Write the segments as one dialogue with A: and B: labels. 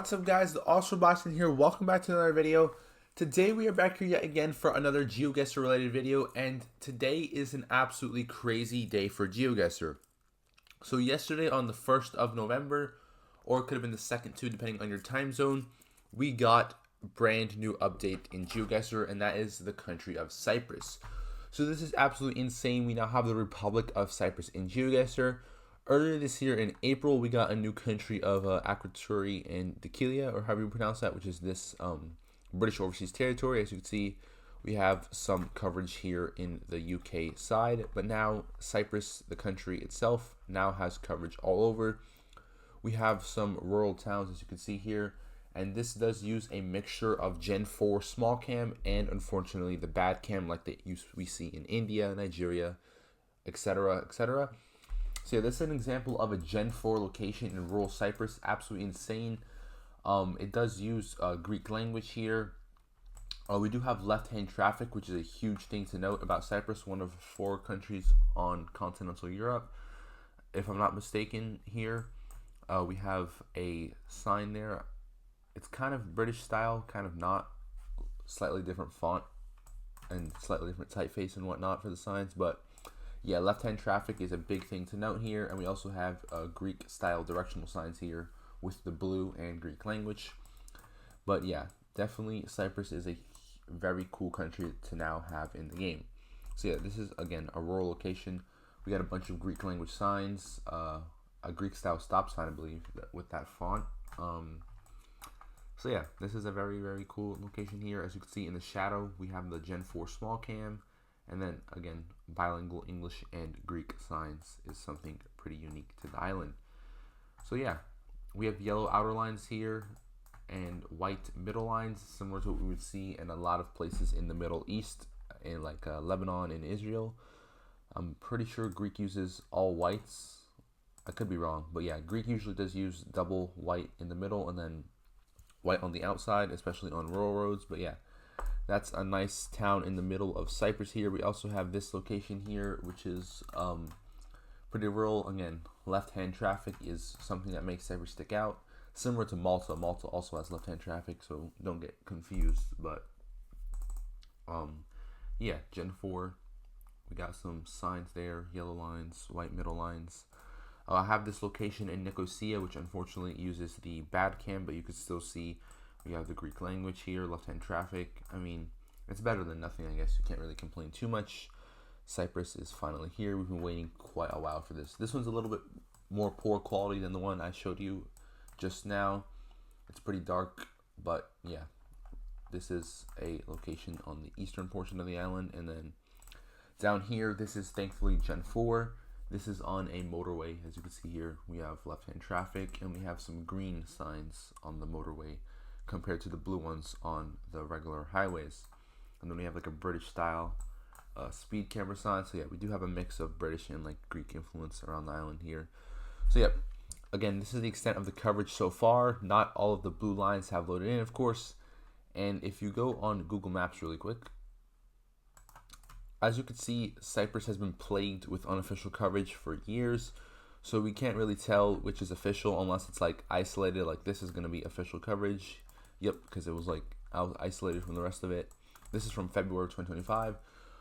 A: What's up guys, the Ultra Boxing here. Welcome back to another video. Today we are back here yet again for another GeoGuessr related video, and today is an absolutely crazy day for GeoGuessr. So yesterday on the 1st of November, or it could have been the 2nd too depending on your time zone, we got brand new update in GeoGuessr, and that is the country of Cyprus. So this is absolutely insane. We now have the Republic of Cyprus in GeoGuessr. Earlier this year in April, we got a new country of Akrotiri and Dhekelia, or however you pronounce that, which is this British overseas territory. As you can see, we have some coverage here in the UK side, but now Cyprus, the country itself, now has coverage all over. We have some rural towns, as you can see here, and this does use a mixture of Gen 4 small cam and, unfortunately, the bad cam like we see in India, Nigeria, etc., etc. So yeah, this is an example of a Gen 4 location in rural Cyprus. Absolutely insane. It does use Greek language here. We do have left-hand traffic, which is a huge thing to note about Cyprus, one of 4 countries on continental Europe, if I'm not mistaken here. We have a sign there. It's kind of British style, kind of not. Slightly different font and slightly different typeface and whatnot for the signs, but yeah, left-hand traffic is a big thing to note here, and we also have Greek-style directional signs here with the blue and Greek language. But yeah, definitely Cyprus is a very cool country to now have in the game. So yeah, this is, again, a rural location. We got a bunch of Greek language signs, a Greek-style stop sign, I believe, with that font. So yeah, this is a very, very cool location here. As you can see in the shadow, we have the Gen 4 small cam. And then, again, bilingual English and Greek signs is something pretty unique to the island. So yeah, we have yellow outer lines here and white middle lines, similar to what we would see in a lot of places in the Middle East, in like Lebanon and Israel. I'm pretty sure Greek uses all whites. I could be wrong, but yeah, Greek usually does use double white in the middle and then white on the outside, especially on rural roads. But yeah, that's a nice town in the middle of Cyprus here. We also have this location here, which is pretty rural. Again, left-hand traffic is something that makes Cyprus stick out. Similar to Malta. Malta also has left-hand traffic, so don't get confused. But yeah, Gen 4. We got some signs there, yellow lines, white middle lines. I have this location in Nicosia, which unfortunately uses the bad cam, but you can still see we have the Greek language here, left-hand traffic. I mean, it's better than nothing, I guess. You can't really complain too much. Cyprus is finally here. We've been waiting quite a while for this. This one's a little bit more poor quality than the one I showed you just now. It's pretty dark, but yeah. This is a location on the eastern portion of the island. And then down here, this is thankfully Gen 4. This is on a motorway. As you can see here, we have left-hand traffic, and we have some green signs on the motorway compared to the blue ones on the regular highways. And then we have like a British style speed camera sign. So yeah, we do have a mix of British and like Greek influence around the island here. So yeah, again, this is the extent of the coverage so far. Not all of the blue lines have loaded in, of course. And if you go on Google Maps really quick, as you can see, Cyprus has been plagued with unofficial coverage for years. So we can't really tell which is official unless it's like isolated, like this is going to be official coverage. Yep, because it was like isolated from the rest of it. This is from February 2025.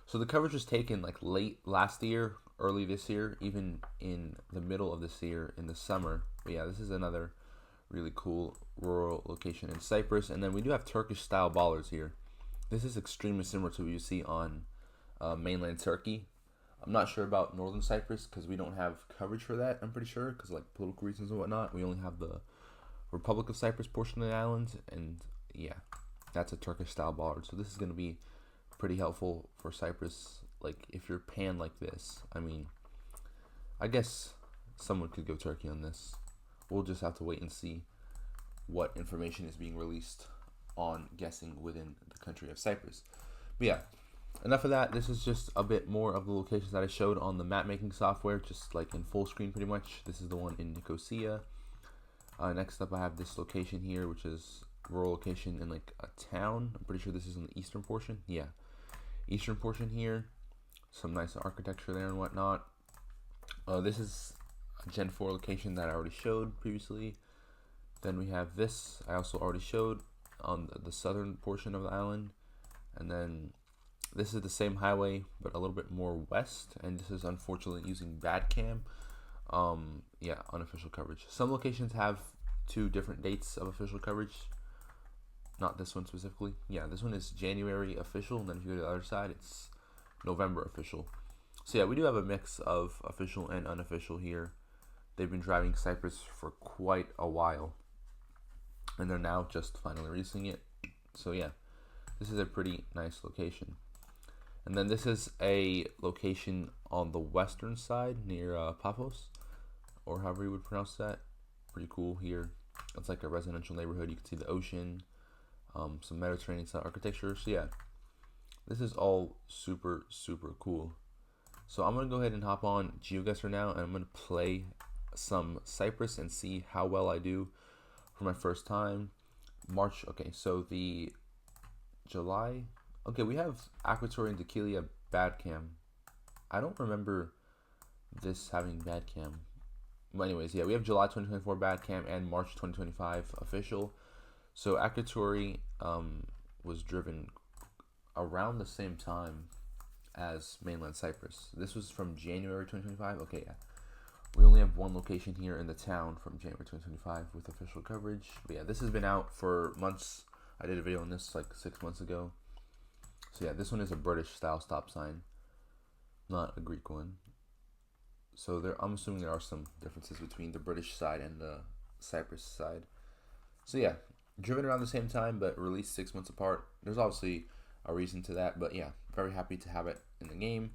A: So the coverage was taken like late last year, early this year, even in the middle of this year in the summer. But yeah, this is another really cool rural location in Cyprus. And then we do have Turkish style ballers here. This is extremely similar to what you see on mainland Turkey. I'm not sure about northern Cyprus because we don't have coverage for that, I'm pretty sure, because like political reasons and whatnot. We only have the Republic of Cyprus portion of the island, and yeah, that's a Turkish style baller. So this is going to be pretty helpful for Cyprus. Like if you're pan like this, I mean, I guess someone could go Turkey on this. We'll just have to wait and see what information is being released on guessing within the country of Cyprus. But yeah, enough of that. This is just a bit more of the locations that I showed on the map making software, just like in full screen pretty much. This is the one in Nicosia. Next up, I have this location here, which is rural location in like a town. I'm pretty sure this is in the eastern portion. Yeah, eastern portion here. Some nice architecture there and whatnot. This is a Gen 4 location that I already showed previously. Then we have this, I also already showed on the southern portion of the island. And then this is the same highway, but a little bit more west. And this is unfortunately using bad cam. Yeah, unofficial coverage. Some locations have 2 different dates of official coverage. Not this one specifically. Yeah, this one is January official, and then if you go to the other side, it's November official. So yeah, we do have a mix of official and unofficial here. They've been driving Cyprus for quite a while, and they're now just finally releasing it. So yeah, this is a pretty nice location. And then this is a location on the western side near Paphos, or however you would pronounce that. Pretty cool here. It's like a residential neighborhood. You can see the ocean, some Mediterranean style architecture. So yeah, this is all super cool. So I'm gonna go ahead and hop on GeoGuessr now, and I'm gonna play some Cyprus and see how well I do for my first time. March. Okay, so the July. Okay, we have Aquatori and Dekilia bad cam. I don't remember this having bad cam. But anyways, yeah, we have July 2024 bad cam and March 2025 official. So Aquatori was driven around the same time as mainland Cyprus. This was from January 2025. Okay, yeah. We only have 1 location here in the town from January 2025 with official coverage. But yeah, this has been out for months. I did a video on this like 6 months ago. So yeah, this one is a British style stop sign, not a Greek one. So I'm assuming there are some differences between the British side and the Cyprus side. So yeah, driven around the same time, but released 6 months apart. There's obviously a reason to that, but yeah, very happy to have it in the game.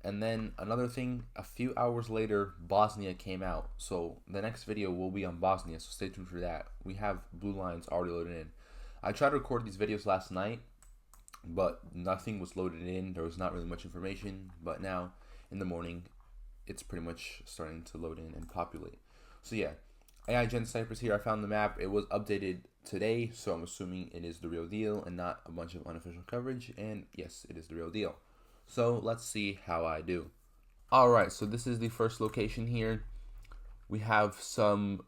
A: And then another thing, a few hours later, Bosnia came out. So the next video will be on Bosnia, so stay tuned for that. We have blue lines already loaded in. I tried to record these videos last night, but nothing was loaded in. There was not really much information, but now in the morning it's pretty much starting to load in and populate. So yeah, AI Gen Cyprus here. I found the map. It was updated today, so I'm assuming it is the real deal and not a bunch of unofficial coverage. And yes, it is the real deal. So let's see how I do. Alright, so this is the first location here. We have some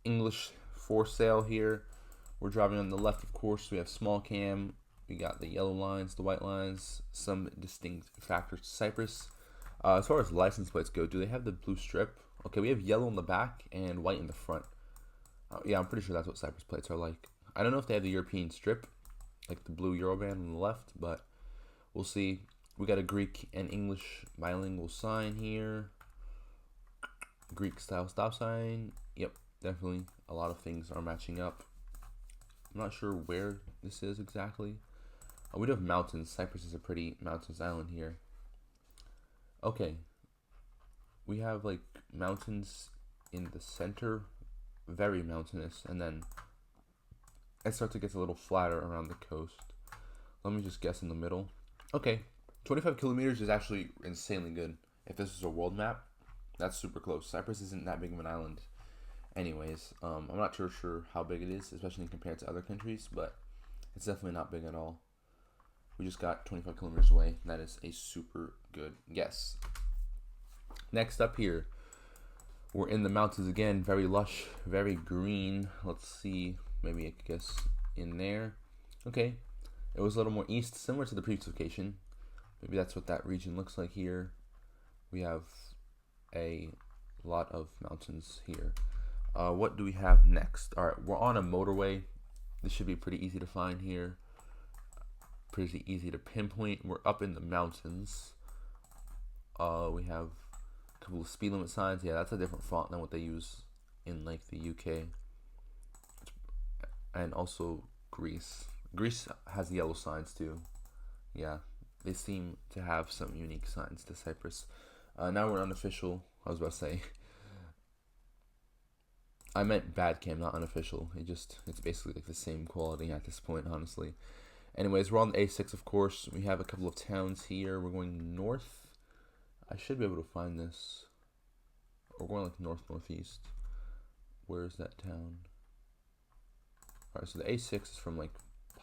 A: English for sale here. We're driving on the left, of course. We have small cam. We got the yellow lines, the white lines, some distinct factors to Cyprus. As far as license plates go, do they have the blue strip? Okay, we have yellow in the back and white in the front. Yeah, I'm pretty sure that's what Cyprus plates are like. I don't know if they have the European strip, like the blue Euroband on the left, but we'll see. We got a Greek and English bilingual sign here. Greek style stop sign. Yep, definitely a lot of things are matching up. I'm not sure where this is exactly. We do have mountains. Cyprus is a pretty mountainous island here. Okay. We have like mountains in the center, very mountainous, and then it starts to get a little flatter around the coast. Let me just guess in the middle. Okay, 25 kilometers is actually insanely good. If this is a world map, that's super close. Cyprus isn't that big of an island anyways. I'm not sure how big it is, especially compared to other countries, but it's definitely not big at all. We just got 25 kilometers away. That is a super good guess. Next up here, we're in the mountains again. Very lush, very green. Let's see. Maybe I could guess in there. Okay. It was a little more east, similar to the previous location. Maybe that's what that region looks like here. We have a lot of mountains here. What do we have next? All right, we're on a motorway. This should be pretty easy to find here. Pretty easy to pinpoint. We're up in the mountains. We have a couple of speed limit signs. Yeah, that's a different font than what they use in like the UK. And also Greece. Greece has yellow signs too. Yeah, they seem to have some unique signs to Cyprus. Now we're unofficial. I was about to say. I meant bad cam, not unofficial. It's basically like the same quality at this point, honestly. Anyways, we're on the A6, of course. We have a couple of towns here. We're going north. I should be able to find this. We're going like northeast. Where is that town? Alright, so the A6 is from like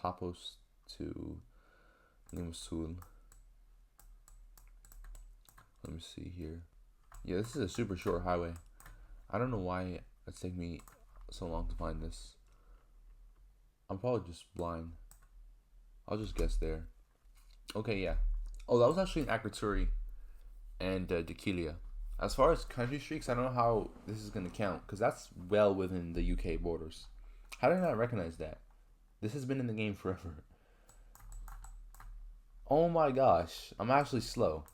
A: Paphos to Limassol. Let me see here. Yeah, this is a super short highway. I don't know why it's taking me so long to find this. I'm probably just blind. I'll just guess there. Okay, yeah. Oh, that was actually in Akrotiri and Dekilia. As far as country streaks, I don't know how this is going to count because that's well within the UK borders. How did I not recognize that? This has been in the game forever. Oh my gosh, I'm actually slow.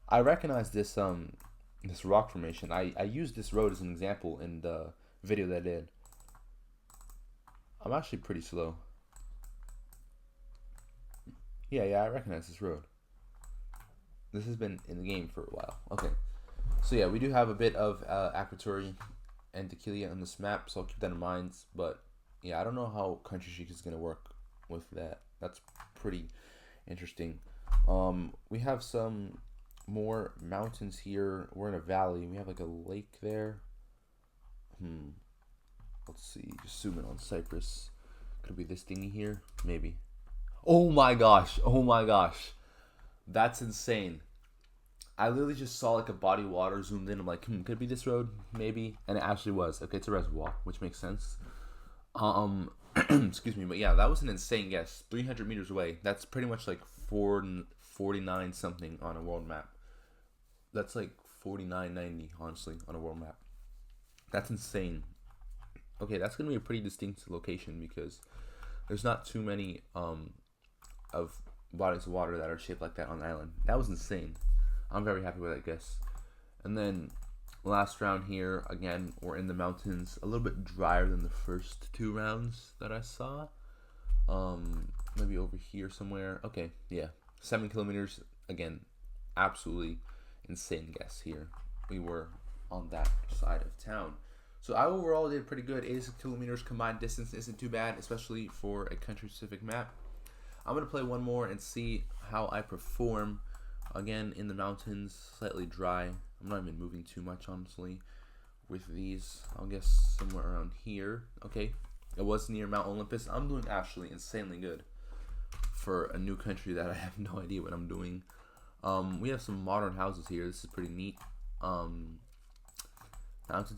A: I recognize this rock formation. I used this road as an example in the video that I did. I'm actually pretty slow. Yeah, I recognize this road. This has been in the game for a while. Okay. So yeah, we do have a bit of Akrotiri and Dekilia on this map, so I'll keep that in mind. But yeah, I don't know how Country Chic is going to work with that. That's pretty interesting. We have some more mountains here. We're in a valley. We have like a lake there. Let's see. Just zoom in on Cyprus. Could it be this thingy here? Maybe. Oh my gosh. Oh my gosh. That's insane. I literally just saw like a body of water zoomed in. I'm like, could it be this road? Maybe. And it actually was. Okay, it's a reservoir, which makes sense. Excuse me, but yeah, that was an insane guess. 300 meters away. That's pretty much like 49 something on a world map. That's like 49.90, honestly, on a world map. That's insane. Okay, that's gonna be a pretty distinct location because there's not too many of bodies of water that are shaped like that on the island. That was insane. I'm very happy with that guess. And then last round here, again, we're in the mountains, a little bit drier than the first two rounds that I saw. Maybe over here somewhere. Okay, yeah, 7 kilometers. Again, absolutely insane guess here. We were on that side of town. So I overall did pretty good. 86 kilometers combined distance isn't too bad, especially for a country-specific map. I'm going to play one more and see how I perform. Again, in the mountains, slightly dry. I'm not even moving too much, honestly, with these. I'll guess somewhere around here. Okay, it was near Mount Olympus. I'm doing actually insanely good for a new country that I have no idea what I'm doing. We have some modern houses here. This is pretty neat. Mountains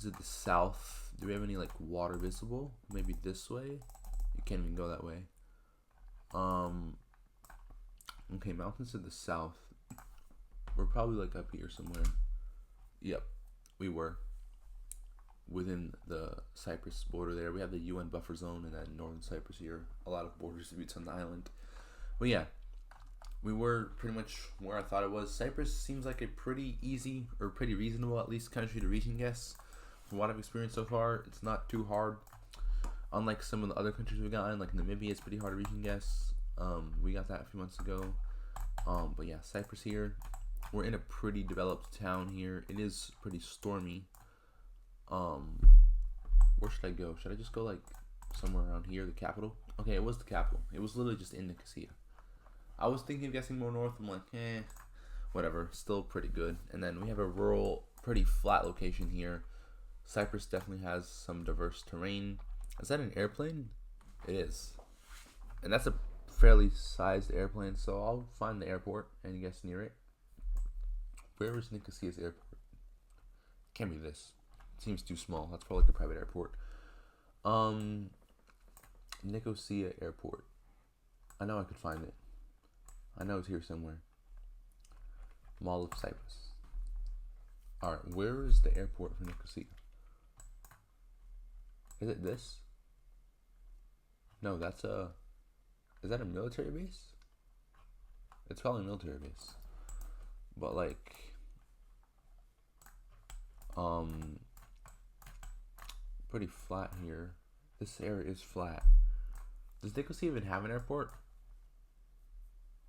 A: to the south. Do we have any like water visible? Maybe this way. You can't even go that way. Okay, mountains to the south. We're probably like up here somewhere. Yep, we were within the Cyprus border there. We have the UN buffer zone and then northern Cyprus here. A lot of border disputes on the island. But yeah, we were pretty much where I thought it was. Cyprus seems like a pretty easy, or pretty reasonable at least, country to region guess. From what I've experienced so far, it's not too hard. Unlike some of the other countries we've gotten, like Namibia, it's pretty hard to region guess. We got that a few months ago. But yeah, Cyprus here. We're in a pretty developed town here. It is pretty stormy. Where should I go? Should I just go like somewhere around here, the capital? Okay, it was the capital. It was literally just in Nicosia. I was thinking of guessing more north. I'm like, whatever. Still pretty good. And then we have a rural, pretty flat location here. Cyprus definitely has some diverse terrain. Is that an airplane? It is. And that's a fairly sized airplane, so I'll find the airport and guess near it. Where is Nicosia's airport? Can't be this. It seems too small. That's probably like a private airport. Nicosia Airport. I know I could find it. I know it's here somewhere. Mall of Cyprus. Alright, where is the airport for Nicosia? Is it this? No, that's a... Is that a military base? It's probably a military base. But like... pretty flat here. This area is flat. Does Nicosia even have an airport?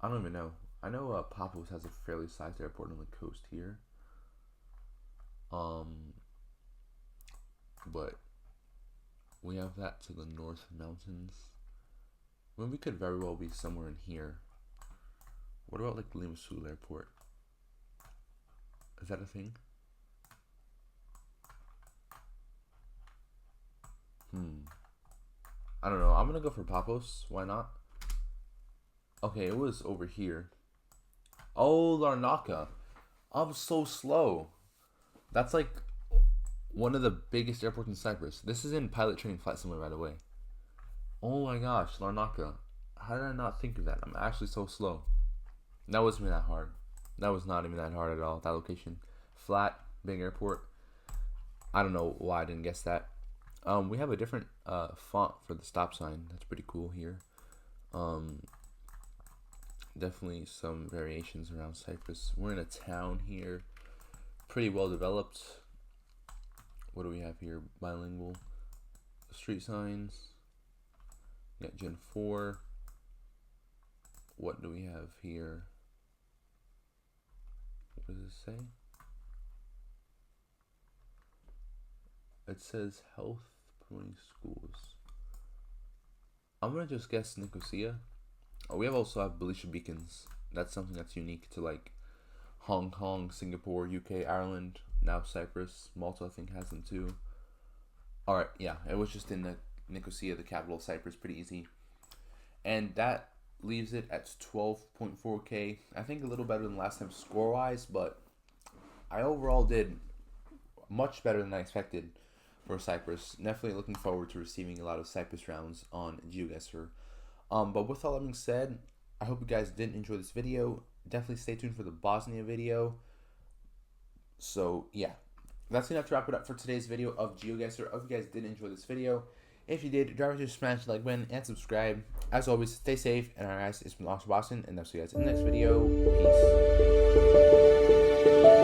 A: I don't even know. I know Paphos has a fairly sized airport on the coast here. But we have that to the north mountains. Well, we could very well be somewhere in here. What about like Limassol Airport? Is that a thing? I don't know. I'm gonna go for Paphos. Why not? Okay, it was over here. Oh, Larnaca. I'm so slow. That's like One of the biggest airports in Cyprus. This is in pilot training flight simulator, by the way. Oh my gosh, Larnaca. How did I not think of that? I'm actually so slow. That wasn't even that hard. That was not even that hard at all. That location. Flat, big airport. I don't know why I didn't guess that. We have a different font for the stop sign. That's pretty cool here. Definitely some variations around Cyprus. We're in a town here. Pretty well developed. What do we have here? Bilingual. Street signs. We got Gen 4. What do we have here? What does it say? It says health promoting schools. I'm gonna just guess Nicosia. Oh, we also have Belisha beacons. That's something that's unique to like Hong Kong, Singapore, UK, Ireland, now Cyprus. Malta I think has them too. Alright, yeah, it was just in Nicosia, the capital of Cyprus, pretty easy. And that leaves it at 12.4k. I think a little better than last time score-wise, but I overall did much better than I expected for Cyprus. Definitely looking forward to receiving a lot of Cyprus rounds on GeoGuessr. But with all that being said, I hope you guys did enjoy this video. Definitely stay tuned for the Bosnia video. So yeah, that's gonna have to wrap it up for today's video of GeoGuessr. I hope you guys did enjoy this video. If you did, don't forget to smash the like button and subscribe. As always, stay safe, and alright guys, it's been Boston, and I'll see you guys in the next video. Peace.